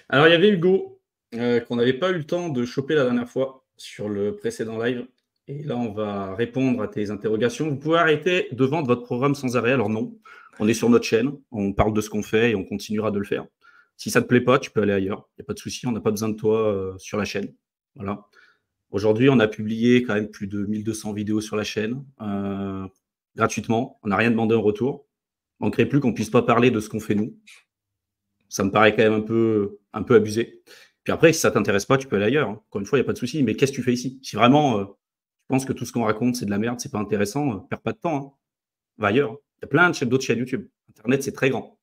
Alors, il y avait Hugo, qu'on n'avait pas eu le temps de choper la dernière fois sur le précédent live. Et là, on va répondre à tes interrogations. Vous pouvez arrêter de vendre votre programme sans arrêt. Alors non, on est sur notre chaîne, on parle de ce qu'on fait et on continuera de le faire. Si ça ne te plaît pas, tu peux aller ailleurs. Il n'y a pas de souci, on n'a pas besoin de toi sur la chaîne. Voilà. Aujourd'hui, on a publié quand même plus de 1200 vidéos sur la chaîne, gratuitement. On n'a rien demandé en retour. On ne crée plus qu'on puisse pas parler de ce qu'on fait nous. Ça me paraît quand même un peu abusé. Puis après, si ça t'intéresse pas, tu peux aller ailleurs, hein. Encore une fois, il y a pas de souci. Mais qu'est-ce que tu fais ici? Si vraiment, tu penses que tout ce qu'on raconte, c'est de la merde, c'est pas intéressant, perds pas de temps, hein. Va ailleurs, hein. Il y a plein d'autres chaînes YouTube. Internet, c'est très grand.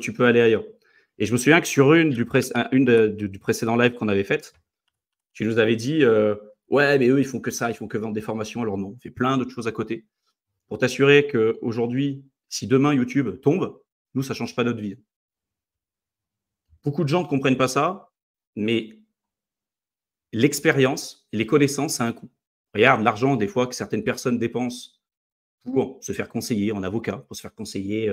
Tu peux aller ailleurs. Et je me souviens que sur une du précédent live qu'on avait fait, tu nous avais dit, ouais, mais eux, ils font que ça, ils font que vendre des formations. Alors non, on fait plein d'autres choses à côté. Pour t'assurer qu'aujourd'hui, si demain YouTube tombe, nous, ça change pas notre vie. Beaucoup de gens ne comprennent pas ça, mais l'expérience et les connaissances, ça a un coût. Regarde l'argent, des fois, que certaines personnes dépensent pour se faire conseiller en avocat, pour se faire conseiller,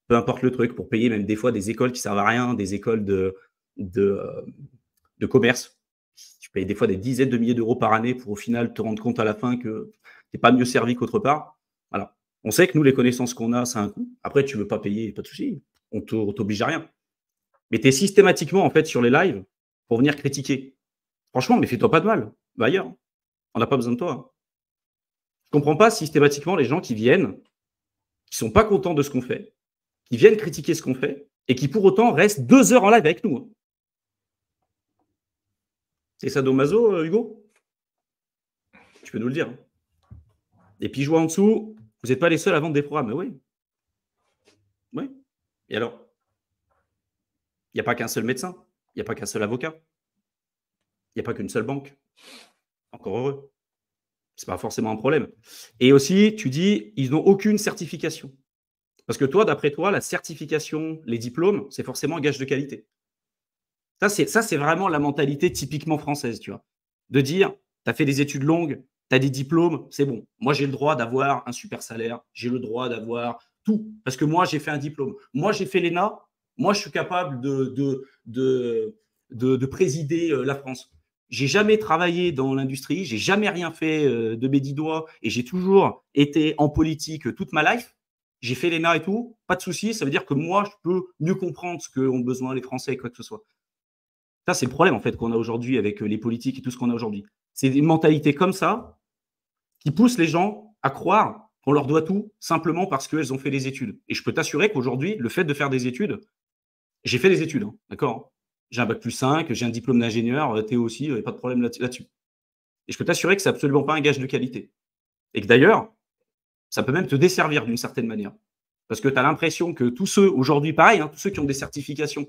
peu importe le truc, pour payer même des fois des écoles qui servent à rien, des écoles de, euh, de commerce. Tu payes des fois des dizaines de milliers d'euros par année pour au final te rendre compte à la fin que tu n'es pas mieux servi qu'autre part. Voilà. On sait que nous, les connaissances qu'on a, ça a un coût. Après, tu ne veux pas payer, pas de souci. On ne t'oblige à rien. Mais tu es systématiquement, en fait, sur les lives pour venir critiquer. Franchement, mais fais-toi pas de mal. Va ailleurs. On n'a pas besoin de toi. Je comprends pas systématiquement les gens qui viennent, qui sont pas contents de ce qu'on fait, qui viennent critiquer ce qu'on fait et qui pour autant restent 2 heures en live avec nous. C'est sadomaso, Hugo? Tu peux nous le dire. Et puis je vois en dessous, vous n'êtes pas les seuls à vendre des programmes. Mais oui. Oui. Et alors? Il n'y a pas qu'un seul médecin, il n'y a pas qu'un seul avocat, il n'y a pas qu'une seule banque. Encore heureux. C'est pas forcément un problème. Et aussi, tu dis, ils n'ont aucune certification. Parce que toi, d'après toi, la certification, les diplômes, c'est forcément un gage de qualité. Ça, c'est vraiment la mentalité typiquement française, tu vois. De dire, tu as fait des études longues, tu as des diplômes, c'est bon. Moi, j'ai le droit d'avoir un super salaire, j'ai le droit d'avoir tout. Parce que moi, j'ai fait un diplôme. Moi, j'ai fait l'ENA, moi, je suis capable de présider la France. J'ai jamais travaillé dans l'industrie, j'ai jamais rien fait de mes 10 doigts et j'ai toujours été en politique toute ma life. J'ai fait l'ENA et tout, pas de souci. Ça veut dire que moi, je peux mieux comprendre ce qu'ont besoin les Français et quoi que ce soit. Ça, c'est le problème en fait qu'on a aujourd'hui avec les politiques et tout ce qu'on a aujourd'hui. C'est une mentalité comme ça qui pousse les gens à croire qu'on leur doit tout simplement parce qu'elles ont fait des études. Et je peux t'assurer qu'aujourd'hui, le fait de faire des études, j'ai fait des études, hein, d'accord. J'ai un bac plus 5, j'ai un diplôme d'ingénieur, Théo aussi, pas de problème là-dessus. Et je peux t'assurer que c'est absolument pas un gage de qualité. Et que d'ailleurs, ça peut même te desservir d'une certaine manière. Parce que tu as l'impression que tous ceux, aujourd'hui, pareil, hein, tous ceux qui ont des certifications,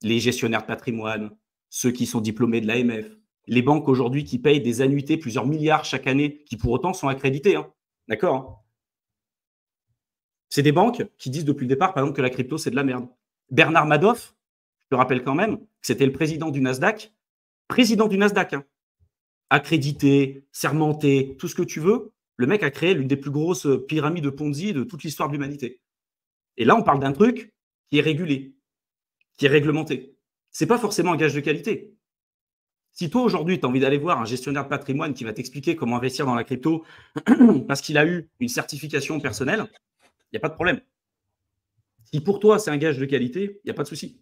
les gestionnaires de patrimoine, ceux qui sont diplômés de l'AMF, les banques aujourd'hui qui payent des annuités, plusieurs milliards chaque année, qui pour autant sont accréditées, hein. D'accord, hein. C'est des banques qui disent depuis le départ, par exemple, que la crypto, c'est de la merde. Bernard Madoff, je te rappelle quand même que c'était le président du Nasdaq, hein, accrédité, sermenté, tout ce que tu veux. Le mec a créé l'une des plus grosses pyramides de Ponzi de toute l'histoire de l'humanité. Et là, on parle d'un truc qui est régulé, qui est réglementé. C'est pas forcément un gage de qualité. Si toi, aujourd'hui, tu as envie d'aller voir un gestionnaire de patrimoine qui va t'expliquer comment investir dans la crypto parce qu'il a eu une certification personnelle, il n'y a pas de problème. Si pour toi, c'est un gage de qualité, il n'y a pas de souci.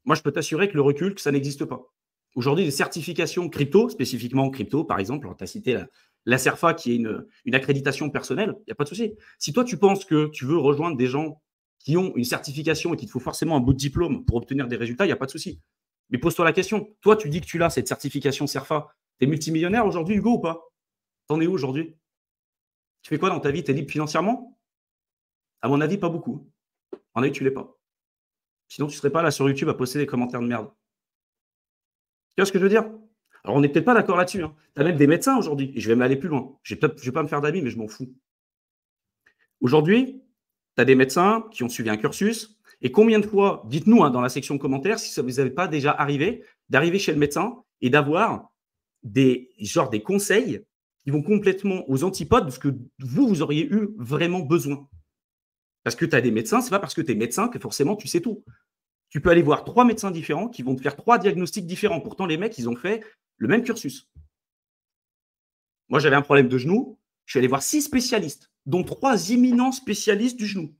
Moi, je peux t'assurer que le recul, que ça n'existe pas. Aujourd'hui, des certifications crypto, spécifiquement crypto, par exemple, tu as cité la CERFA qui est une accréditation personnelle, il n'y a pas de souci. Si toi, tu penses que tu veux rejoindre des gens qui ont une certification et qu'il te faut forcément un bout de diplôme pour obtenir des résultats, il n'y a pas de souci. Mais pose-toi la question. Toi, tu dis que tu l'as, cette certification CERFA. Tu es multimillionnaire aujourd'hui, Hugo, ou pas? T'en es où aujourd'hui? Tu fais quoi dans ta vie? Tu es libre financièrement? À mon avis, pas beaucoup. En avis, tu l'es pas. Sinon, tu ne serais pas là sur YouTube à poster des commentaires de merde. Tu vois ce que je veux dire? Alors, on n'est peut-être pas d'accord là-dessus, hein. Tu as même des médecins aujourd'hui, et je vais m'aller plus loin. Je ne vais pas me faire d'amis, mais je m'en fous. Aujourd'hui, tu as des médecins qui ont suivi un cursus. Et combien de fois, dites-nous dans la section commentaires, si ça vous n'avez pas déjà arrivé, d'arriver chez le médecin et d'avoir des conseils qui vont complètement aux antipodes de ce que vous auriez eu vraiment besoin. Parce que tu as des médecins, c'est pas parce que tu es médecin que forcément tu sais tout. Tu peux aller voir 3 médecins différents qui vont te faire 3 diagnostics différents. Pourtant, les mecs, ils ont fait le même cursus. Moi, j'avais un problème de genou. Je suis allé voir 6 spécialistes, dont 3 éminents spécialistes du genou.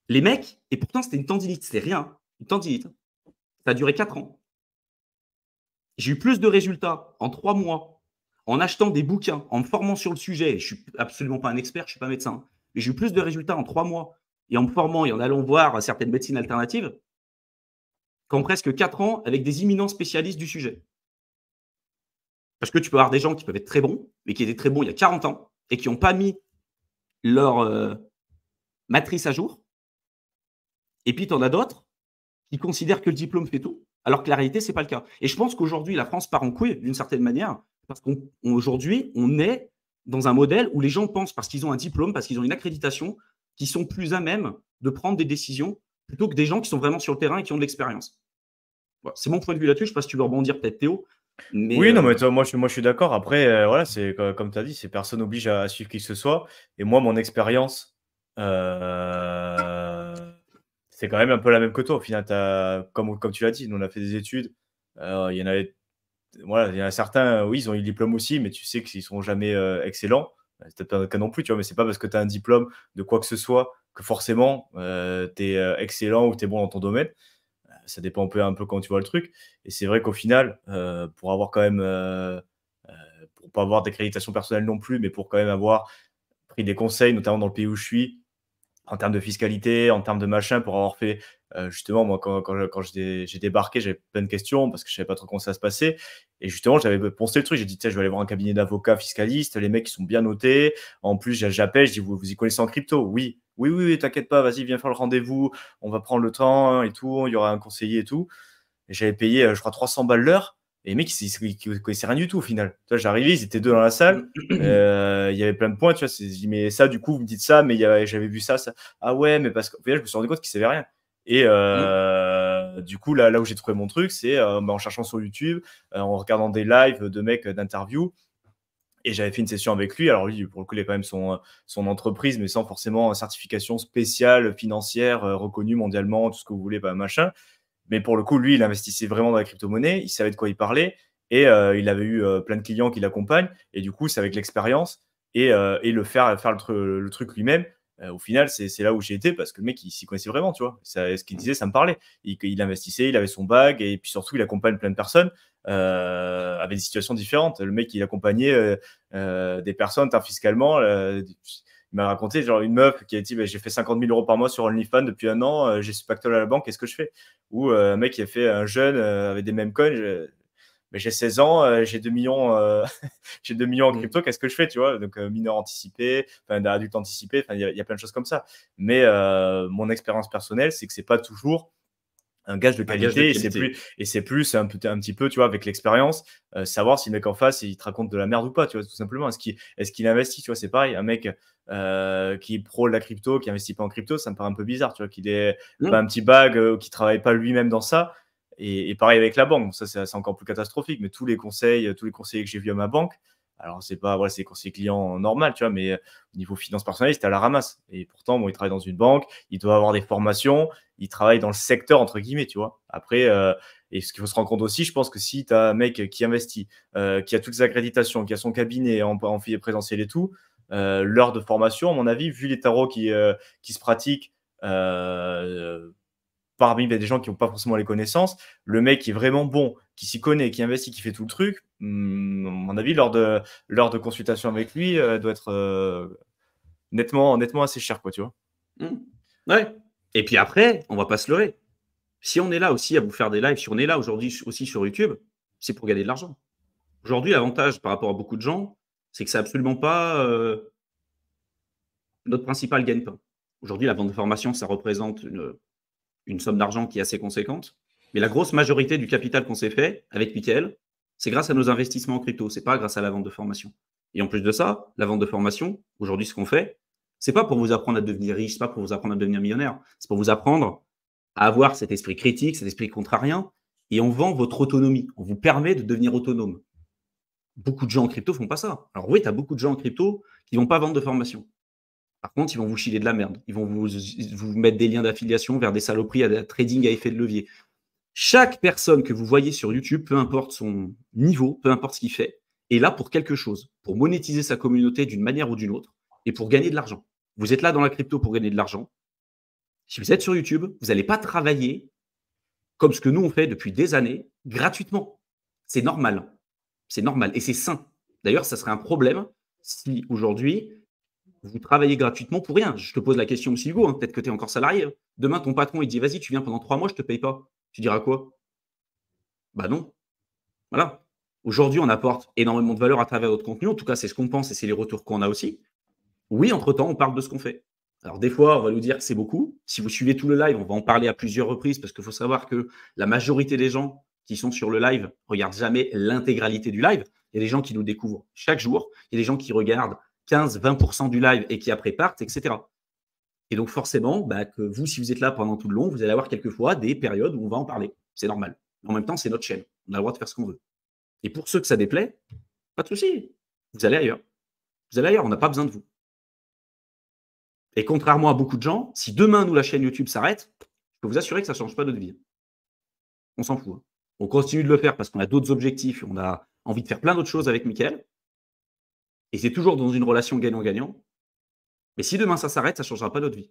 Les mecs, et pourtant, c'était une tendinite. C'était rien. Une tendinite. Ça a duré 4 ans. J'ai eu plus de résultats en 3 mois en achetant des bouquins, en me formant sur le sujet. Je ne suis absolument pas un expert, je ne suis pas médecin. Mais j'ai eu plus de résultats en 3 mois et en me formant et en allant voir certaines médecines alternatives qu'en presque 4 ans avec des éminents spécialistes du sujet. Parce que tu peux avoir des gens qui peuvent être très bons, mais qui étaient très bons il y a 40 ans et qui n'ont pas mis leur matrice à jour. Et puis, tu en as d'autres qui considèrent que le diplôme fait tout, alors que la réalité, ce n'est pas le cas. Et je pense qu'aujourd'hui, la France part en couille d'une certaine manière, parce qu'aujourd'hui, on est dans un modèle où les gens pensent, parce qu'ils ont un diplôme, parce qu'ils ont une accréditation, qu'ils sont plus à même de prendre des décisions plutôt que des gens qui sont vraiment sur le terrain et qui ont de l'expérience. Voilà, c'est mon point de vue là-dessus. Je ne sais pas si tu veux rebondir, peut-être Théo. Mais Oui, non, mais toi, moi, je suis d'accord. Après, voilà, c'est comme tu as dit, c'est personne n'oblige à suivre qui que ce soit. Et moi, mon expérience, c'est quand même un peu la même que toi. Au final, comme tu l'as dit, nous, on a fait des études. Il y en avait, voilà, il y en a certains, oui, ils ont eu le diplôme aussi, mais tu sais qu'ils ne seront jamais excellents. C'est peut-être pas notre cas non plus, tu vois, mais c'est pas parce que tu as un diplôme de quoi que ce soit que forcément tu es excellent ou tu es bon dans ton domaine. Ça dépend un peu quand tu vois le truc. Et c'est vrai qu'au final, pour avoir quand même, pour pas avoir d'accréditation personnelle non plus, mais pour quand même avoir pris des conseils, notamment dans le pays où je suis, en termes de fiscalité, en termes de machin, pour avoir fait, justement, moi, quand j'ai débarqué, j'avais plein de questions parce que je savais pas trop comment ça se passait. Et justement, j'avais pensé le truc. J'ai dit, tiens, je vais aller voir un cabinet d'avocats fiscalistes. Les mecs, ils sont bien notés. En plus, j'appelle, je dis, vous y connaissez en crypto? Oui. Oui, oui, oui, t'inquiète pas, vas-y, viens faire le rendez-vous. On va prendre le temps hein, et tout. Il y aura un conseiller et tout. Et j'avais payé, je crois, 300 balles l'heure. Et les mecs, ils connaissaient rien du tout au final. Tu vois, j'arrivais, ils étaient deux dans la salle. Il y avait plein de points, tu vois. Je dis, mais ça, du coup, vous me dites ça, mais j'avais vu ça, ça. Ah ouais, mais parce qu'au final, je me suis rendu compte qu'ils savaient rien. Et du coup, là où j'ai trouvé mon truc, c'est en cherchant sur YouTube, en regardant des lives de mecs d'interview. Et j'avais fait une session avec lui. Alors lui, pour le coup, il a quand même son entreprise, mais sans forcément certification spéciale, financière, reconnue mondialement, tout ce que vous voulez, machin. Mais pour le coup, lui, il investissait vraiment dans la crypto-monnaie, il savait de quoi il parlait et il avait eu plein de clients qui l'accompagnent. Et du coup, c'est avec l'expérience et faire le truc lui-même. Au final, c'est là où j'ai été parce que le mec, il s'y connaissait vraiment, tu vois. Ce qu'il disait, ça me parlait. Il investissait, il avait son bag et puis surtout, il accompagne plein de personnes avec des situations différentes. Le mec, il accompagnait des personnes fiscalement. Il m'a raconté genre une meuf qui a dit j'ai fait 50 000 euros par mois sur OnlyFans depuis 1 an, j'ai ce pactole à la banque, qu'est-ce que je fais? Ou un mec qui a fait un jeune avec des mêmes coins, mais j'ai 16 ans, j'ai 2 millions, j'ai 2 millions en crypto, qu'est-ce que je fais, tu vois? Donc mineur anticipé, adulte anticipé, il y a plein de choses comme ça. Mais mon expérience personnelle, c'est que c'est pas toujours un gage de qualité, et c'est plus un petit peu, tu vois, avec l'expérience, savoir si le mec en face, il te raconte de la merde ou pas, tu vois, tout simplement. Est-ce qu'il investit, tu vois, c'est pareil. Un mec qui est pro de la crypto, qui investit pas en crypto, ça me paraît un peu bizarre, tu vois, qu'il ait pas un petit bag, qui travaille pas lui-même dans ça. Et pareil avec la banque, ça c'est encore plus catastrophique, mais tous les conseillers que j'ai vus à ma banque, alors c'est pas, voilà, c'est conseiller client normal, tu vois, mais au niveau finance personnelle, c'était à la ramasse. Et pourtant, bon, il travaille dans une banque, il doit avoir des formations, il travaille dans le secteur, entre guillemets, tu vois. Après, et ce qu'il faut se rendre compte aussi, je pense que si tu as un mec qui investit, qui a toutes ses accréditations, qui a son cabinet en filière présentiel et tout, l'heure de formation, à mon avis, vu les tarots qui se pratiquent, parmi des gens qui n'ont pas forcément les connaissances, le mec qui est vraiment bon, qui s'y connaît, qui investit, qui fait tout le truc, à mon avis, l'heure de consultation avec lui doit être nettement assez cher, quoi, tu vois. Ouais. Et puis après, on va pas se leurrer. Si on est là aussi à vous faire des lives, si on est là aujourd'hui aussi sur YouTube, c'est pour gagner de l'argent. Aujourd'hui, l'avantage par rapport à beaucoup de gens, c'est que c'est absolument pas notre principal gagne-pain. Aujourd'hui, la vente de formation, ça représente une somme d'argent qui est assez conséquente. Mais la grosse majorité du capital qu'on s'est fait avec Mickaël, c'est grâce à nos investissements en crypto. C'est pas grâce à la vente de formation. Et en plus de ça, la vente de formation, aujourd'hui, ce qu'on fait, c'est pas pour vous apprendre à devenir riche, c'est pas pour vous apprendre à devenir millionnaire. C'est pour vous apprendre à avoir cet esprit critique, cet esprit contrarien. Et on vend votre autonomie. On vous permet de devenir autonome. Beaucoup de gens en crypto font pas ça. Alors oui, tu as beaucoup de gens en crypto qui vont pas vendre de formation. Par contre, ils vont vous chiler de la merde. Ils vont vous mettre des liens d'affiliation vers des saloperies à trading à effet de levier. Chaque personne que vous voyez sur YouTube, peu importe son niveau, peu importe ce qu'il fait, est là pour quelque chose, pour monétiser sa communauté d'une manière ou d'une autre et pour gagner de l'argent. Vous êtes là dans la crypto pour gagner de l'argent. Si vous êtes sur YouTube, vous n'allez pas travailler comme ce que nous on fait depuis des années, gratuitement. C'est normal. C'est normal et c'est sain. D'ailleurs, ça serait un problème si aujourd'hui vous travaillez gratuitement pour rien. Je te pose la question aussi, Hugo, hein, peut-être que tu es encore salarié. Hein. Demain, ton patron, il dit, vas-y, tu viens pendant 3 mois, je ne te paye pas. Tu diras quoi? Bah non. Voilà. Aujourd'hui, on apporte énormément de valeur à travers notre contenu. En tout cas, c'est ce qu'on pense et c'est les retours qu'on a aussi. Oui, entre-temps, on parle de ce qu'on fait. Alors, des fois, on va nous dire que c'est beaucoup. Si vous suivez tout le live, on va en parler à plusieurs reprises parce qu'il faut savoir que la majorité des gens qui sont sur le live ne regardent jamais l'intégralité du live. Il y a des gens qui nous découvrent chaque jour. Il y a des gens qui regardent 15-20% du live et qui après partent, etc. Et donc, forcément, que vous, si vous êtes là pendant tout le long, vous allez avoir quelquefois des périodes où on va en parler. C'est normal. En même temps, c'est notre chaîne. On a le droit de faire ce qu'on veut. Et pour ceux que ça déplaît, pas de souci. Vous allez ailleurs. Vous allez ailleurs. On n'a pas besoin de vous. Et contrairement à beaucoup de gens, si demain, nous, la chaîne YouTube s'arrête, je peux vous assurer que ça ne change pas notre vie. On s'en fout. Hein. On continue de le faire parce qu'on a d'autres objectifs et on a envie de faire plein d'autres choses avec Mickaël. Et c'est toujours dans une relation gagnant-gagnant. Mais si demain, ça s'arrête, ça ne changera pas notre vie.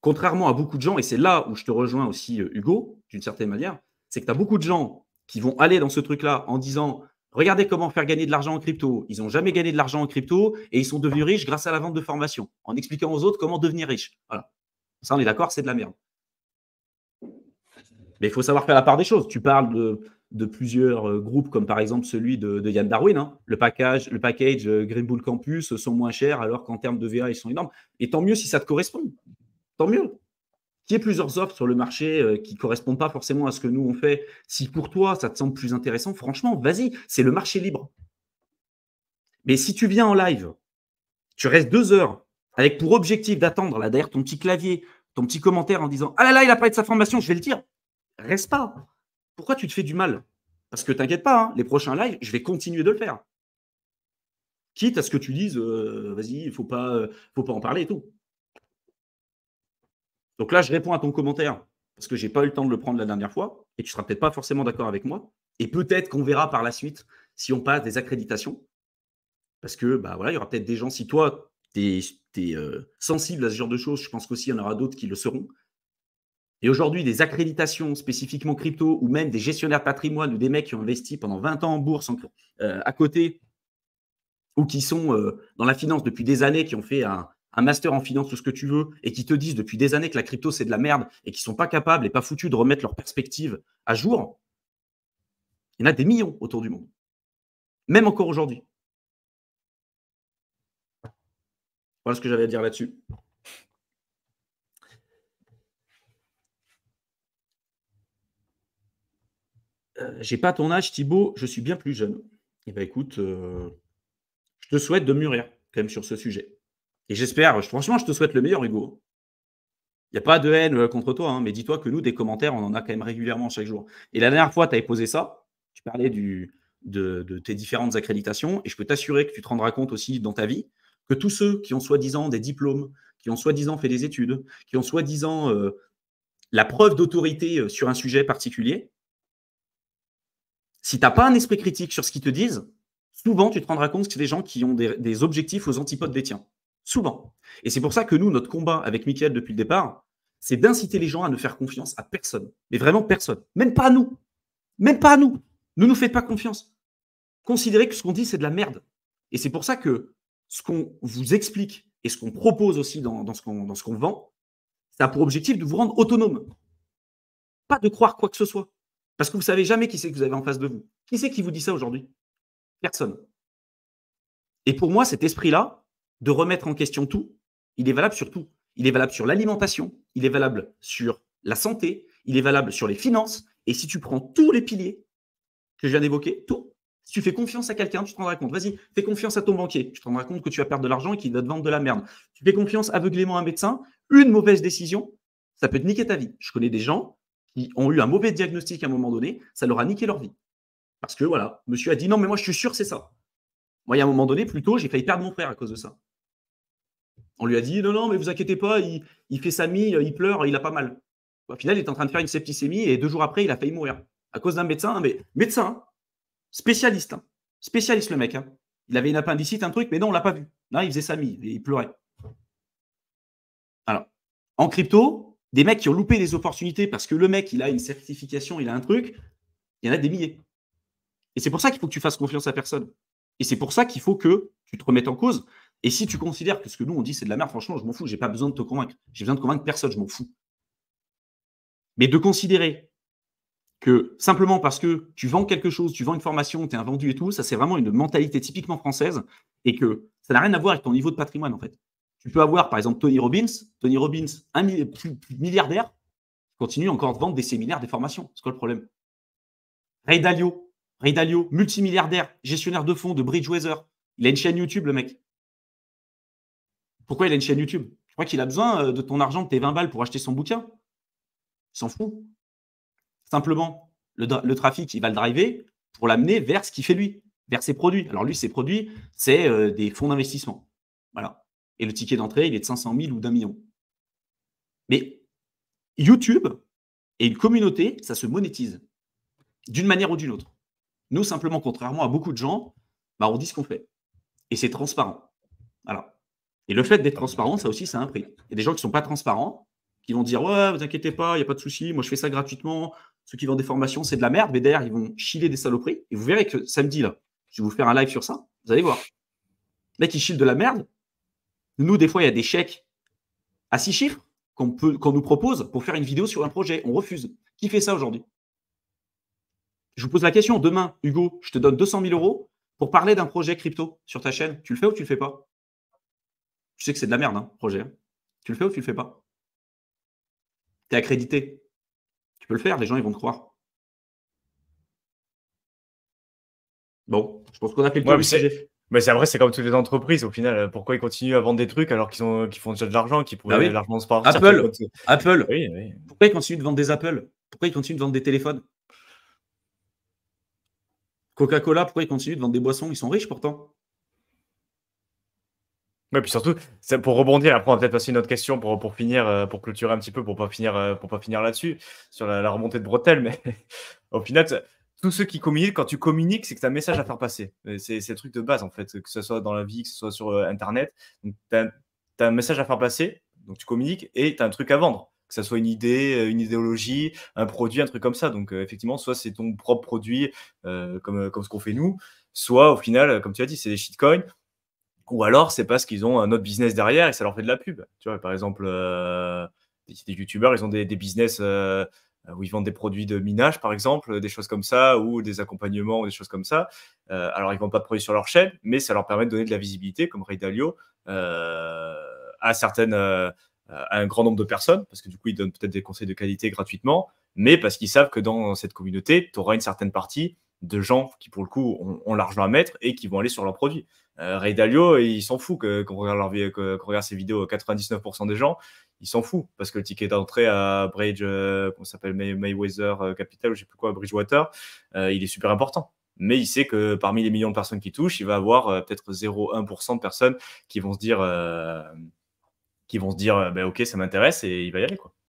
Contrairement à beaucoup de gens, et c'est là où je te rejoins aussi, Hugo, d'une certaine manière, c'est que tu as beaucoup de gens qui vont aller dans ce truc-là en disant « Regardez comment faire gagner de l'argent en crypto. Ils n'ont jamais gagné de l'argent en crypto et ils sont devenus riches grâce à la vente de formation, en expliquant aux autres comment devenir riche. » Voilà. Ça, on est d'accord, c'est de la merde. Mais il faut savoir faire la part des choses. Tu parles de plusieurs groupes, comme par exemple celui de Yann Darwin. Hein. Le package Green Bull Campus sont moins chers, alors qu'en termes de VA, ils sont énormes. Et tant mieux si ça te correspond. Tant mieux. Qu'il y ait plusieurs offres sur le marché qui ne correspondent pas forcément à ce que nous, on fait. Si pour toi, ça te semble plus intéressant, franchement, vas-y, c'est le marché libre. Mais si tu viens en live, tu restes 2 heures avec pour objectif d'attendre là derrière ton petit clavier, ton petit commentaire en disant « Ah là là, il a parlé de sa formation, je vais le dire ». Reste pas. Pourquoi tu te fais du mal? Parce que t'inquiète pas, hein, les prochains lives, je vais continuer de le faire. Quitte à ce que tu dises, vas-y, il ne faut pas en parler et tout. Donc là, je réponds à ton commentaire parce que je n'ai pas eu le temps de le prendre la dernière fois et tu ne seras peut-être pas forcément d'accord avec moi. Et peut-être qu'on verra par la suite si on passe des accréditations. Parce que, voilà, il y aura peut-être des gens, si toi, tu es sensible à ce genre de choses, je pense qu'aussi, il y en aura d'autres qui le seront. Et aujourd'hui, des accréditations spécifiquement crypto ou même des gestionnaires de patrimoine ou des mecs qui ont investi pendant 20 ans en bourse à côté ou qui sont dans la finance depuis des années, qui ont fait un master en finance, tout ce que tu veux, et qui te disent depuis des années que la crypto, c'est de la merde et qui ne sont pas capables et pas foutus de remettre leur perspective à jour, il y en a des millions autour du monde. Même encore aujourd'hui. Voilà ce que j'avais à dire là-dessus. J'ai pas ton âge, Thibaut, je suis bien plus jeune. Eh bien, écoute, je te souhaite de mûrir quand même sur ce sujet. Et j'espère, franchement, je te souhaite le meilleur, Hugo. Il n'y a pas de haine contre toi, hein, mais dis-toi que nous, des commentaires, on en a quand même régulièrement chaque jour. Et la dernière fois, tu avais posé ça, tu parlais de tes différentes accréditations, et je peux t'assurer que tu te rendras compte aussi dans ta vie que tous ceux qui ont soi-disant des diplômes, qui ont soi-disant fait des études, qui ont soi-disant la preuve d'autorité sur un sujet particulier, si tu n'as pas un esprit critique sur ce qu'ils te disent, souvent, tu te rendras compte que c'est des gens qui ont des objectifs aux antipodes des tiens. Souvent. Et c'est pour ça que nous, notre combat avec Mickaël depuis le départ, c'est d'inciter les gens à ne faire confiance à personne. Mais vraiment personne. Même pas à nous. Même pas à nous. Ne nous faites pas confiance. Considérez que ce qu'on dit, c'est de la merde. Et c'est pour ça que ce qu'on vous explique et ce qu'on propose aussi dans ce qu'on vend, ça a pour objectif de vous rendre autonome. Pas de croire quoi que ce soit. Parce que vous ne savez jamais qui c'est que vous avez en face de vous. Qui c'est qui vous dit ça aujourd'hui? Personne. Et pour moi, cet esprit-là, de remettre en question tout, il est valable sur tout. Il est valable sur l'alimentation, il est valable sur la santé, il est valable sur les finances. Et si tu prends tous les piliers que je viens d'évoquer, tout, si tu fais confiance à quelqu'un, tu te rendras compte. Vas-y, fais confiance à ton banquier. Tu te rendras compte que tu vas perdre de l'argent et qu'il va te vendre de la merde. Tu fais confiance aveuglément à un médecin, une mauvaise décision, ça peut te niquer ta vie. Je connais des gens qui ont eu un mauvais diagnostic à un moment donné, ça leur a niqué leur vie. Parce que voilà, monsieur a dit non, mais moi je suis sûr, c'est ça. Moi, il y a un moment donné, plus tôt, j'ai failli perdre mon frère à cause de ça. On lui a dit, non, non, mais vous inquiétez pas, il fait sa mie, il pleure, il a pas mal. Au final, il est en train de faire une septicémie et 2 jours après, il a failli mourir. À cause d'un médecin, mais médecin, hein, spécialiste. Hein. Spécialiste, le mec. Hein. Il avait une appendicite, un truc, mais non, on l'a pas vu. Là, il faisait sa mie et il pleurait. Alors, en crypto, des mecs qui ont loupé des opportunités parce que le mec, il a une certification, il a un truc, il y en a des milliers. Et c'est pour ça qu'il faut que tu fasses confiance à personne. Et c'est pour ça qu'il faut que tu te remettes en cause. Et si tu considères que ce que nous, on dit, c'est de la merde, franchement, je m'en fous. J'ai pas besoin de te convaincre. J'ai besoin de convaincre personne, je m'en fous. Mais de considérer que simplement parce que tu vends quelque chose, tu vends une formation, tu es un vendu et tout, ça, c'est vraiment une mentalité typiquement française et que ça n'a rien à voir avec ton niveau de patrimoine, en fait. Tu peux avoir, par exemple, Tony Robbins, plus milliardaire, continue encore de vendre des séminaires, des formations. C'est quoi le problème? Ray Dalio, multimilliardaire, gestionnaire de fonds de Bridgewater. Il a une chaîne YouTube, le mec. Pourquoi il a une chaîne YouTube? Tu crois qu'il a besoin de ton argent, de tes 20 balles pour acheter son bouquin? Il s'en fout. Simplement, le trafic, il va le driver pour l'amener vers ce qu'il fait lui, vers ses produits. Alors lui, ses produits, c'est des fonds d'investissement. Voilà. Et le ticket d'entrée, il est de 500 000 ou d'1 million. Mais YouTube et une communauté, ça se monétise d'une manière ou d'une autre. Nous, simplement, contrairement à beaucoup de gens, bah, on dit ce qu'on fait. Et c'est transparent. Voilà. Et le fait d'être transparent, ça aussi, ça a un prix. Il y a des gens qui ne sont pas transparents, qui vont dire ouais, vous inquiétez pas, il n'y a pas de souci, moi je fais ça gratuitement. Ceux qui vendent des formations, c'est de la merde, mais derrière, ils vont chiller des saloperies. Et vous verrez que samedi, là, je vais vous faire un live sur ça. Vous allez voir. Le mec, il chille de la merde. Nous, des fois, il y a des chèques à 6 chiffres qu'on nous propose pour faire une vidéo sur un projet. On refuse. Qui fait ça aujourd'hui? Je vous pose la question. Demain, Hugo, je te donne 200 000 euros pour parler d'un projet crypto sur ta chaîne. Tu le fais ou tu le fais pas? Tu sais que c'est de la merde, hein, projet. Hein. Tu le fais ou tu le fais pas? Tu es accrédité. Tu peux le faire, les gens, ils vont te croire. Bon, je pense qu'on a fait le tour Ouais, du sujet. mais c'est après, c'est comme toutes les entreprises au final. Pourquoi ils continuent à vendre des trucs alors qu'ils font déjà de l'argent, qu'ils Bah pourraient oui. largement se partir? Apple. Oui, oui. Pourquoi ils continuent de vendre des Apple? Pourquoi ils continuent de vendre des téléphones? Coca-Cola, pourquoi ils continuent de vendre des boissons? Ils sont riches pourtant. Ouais, puis surtout, pour rebondir, après on va peut-être passer une autre question pour finir, pour clôturer un petit peu, pour pas finir là-dessus, sur la remontée de bretelles, mais au final, tous ceux qui communiquent, quand tu communiques, c'est que tu as un message à faire passer. C'est le truc de base, en fait, que ce soit dans la vie, que ce soit sur Internet. Tu as un message à faire passer, donc tu communiques, et tu as un truc à vendre. Que ce soit une idée, une idéologie, un produit, un truc comme ça. Donc effectivement, soit c'est ton propre produit, comme ce qu'on fait nous, soit au final, comme tu as dit, c'est des shitcoins. Ou alors, c'est parce qu'ils ont un autre business derrière et ça leur fait de la pub. Tu vois, par exemple, des youtubeurs, ils ont des business où ils vendent des produits de minage, par exemple, des choses comme ça, ou des accompagnements, ou des choses comme ça. Alors, ils ne vendent pas de produits sur leur chaîne, mais ça leur permet de donner de la visibilité, comme Ray Dalio, à un grand nombre de personnes, parce que du coup, ils donnent peut-être des conseils de qualité gratuitement, mais parce qu'ils savent que dans cette communauté, tu auras une certaine partie de gens qui, pour le coup, ont l'argent à mettre et qui vont aller sur leurs produits. Ray Dalio, il s'en fout qu'on regarde ses vidéos. 99% des gens, ils s'en foutent parce que le ticket d'entrée à comment s'appelle, Mayweather Capital, ou je sais plus quoi, Bridgewater, il est super important. Mais il sait que parmi les millions de personnes qui touchent, il va avoir peut-être 0,1% de personnes qui vont se dire, bah, ok, ça m'intéresse, et il va y aller, quoi.